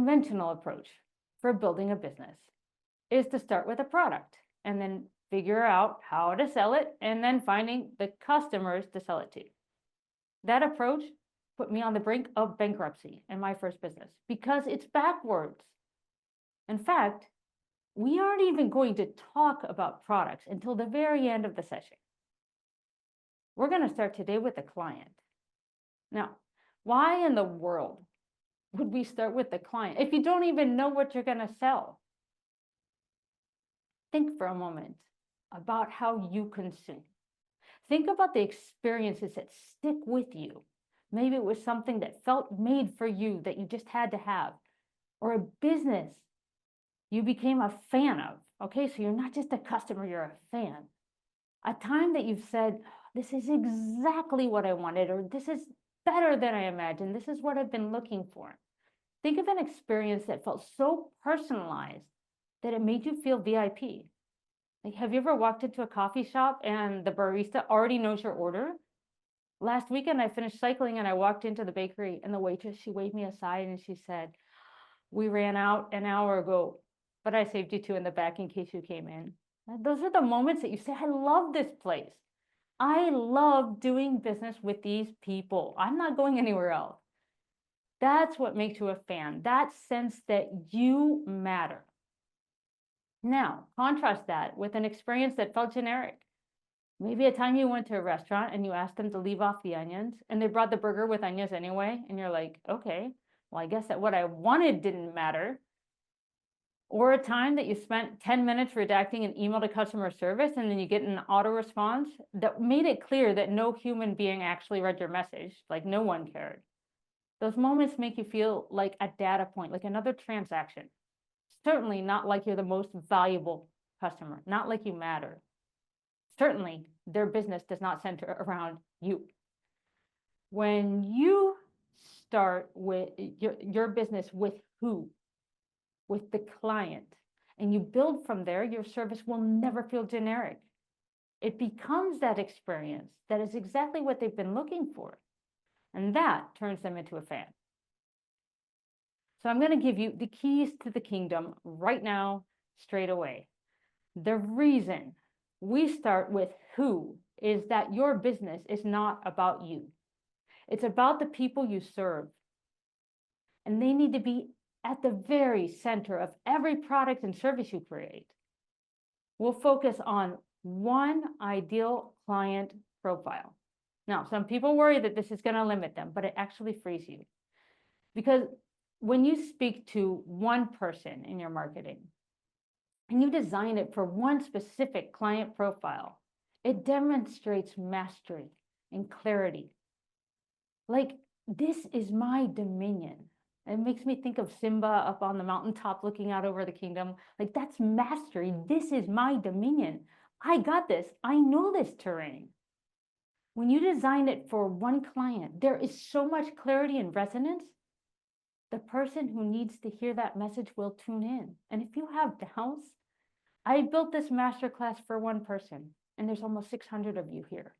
conventional approach for building a business is to start with a product and then figure out how to sell it and then finding the customers to sell it to. That approach put me on the brink of bankruptcy in my first business because it's backwards. In fact, we aren't even going to talk about products until the very end of the session. We're going to start today with the client. Now, why in the world would we start with the client if you don't even know what you're going to sell? Think for a moment about how you consume. Think about the experiences that stick with you. Maybe it was something that felt made for you that you just had to have, or a business you became a fan of. Okay, so you're not just a customer, you're a fan. A time that you've said, this is exactly what I wanted, or this is better than I imagined. This is what I've been looking for. Think of an experience that felt so personalized that it made you feel VIP. Like, have you ever walked into a coffee shop and the barista already knows your order? Last weekend, I finished cycling and I walked into the bakery and the waitress, she waved me aside and she said, we ran out an hour ago, but I saved you two in the back in case you came in. And those are the moments that you say, I love this place. I love doing business with these people. I'm not going anywhere else. That's what makes you a fan, that sense that you matter. Now, contrast that with an experience that felt generic. Maybe a time you went to a restaurant and you asked them to leave off the onions and they brought the burger with onions anyway. And you're like, okay, well, I guess that what I wanted didn't matter. Or a time that you spent 10 minutes redacting an email to customer service and then you get an auto response that made it clear that no human being actually read your message, like no one cared. Those moments make you feel like a data point, like another transaction. Certainly not like you're the most valuable customer, not like you matter. Certainly, their business does not center around you. When you start with your business with who? With the client, and you build from there, your service will never feel generic. It becomes that experience that is exactly what they've been looking for. And that turns them into a fan. So I'm going to give you the keys to the kingdom right now, straight away. The reason we start with who is that your business is not about you. It's about the people you serve. And they need to be at the very center of every product and service you create. We'll focus on one ideal client profile. Now, some people worry that this is going to limit them, but it actually frees you. Because when you speak to one person in your marketing and you design it for one specific client profile, it demonstrates mastery and clarity. Like, this is my dominion. It makes me think of Simba up on the mountaintop looking out over the kingdom. Like, that's mastery. This is my dominion. I got this. I know this terrain. When you design it for one client, there is so much clarity and resonance. The person who needs to hear that message will tune in. And if you have doubts, I built this masterclass for one person, and there's almost 600 of you here.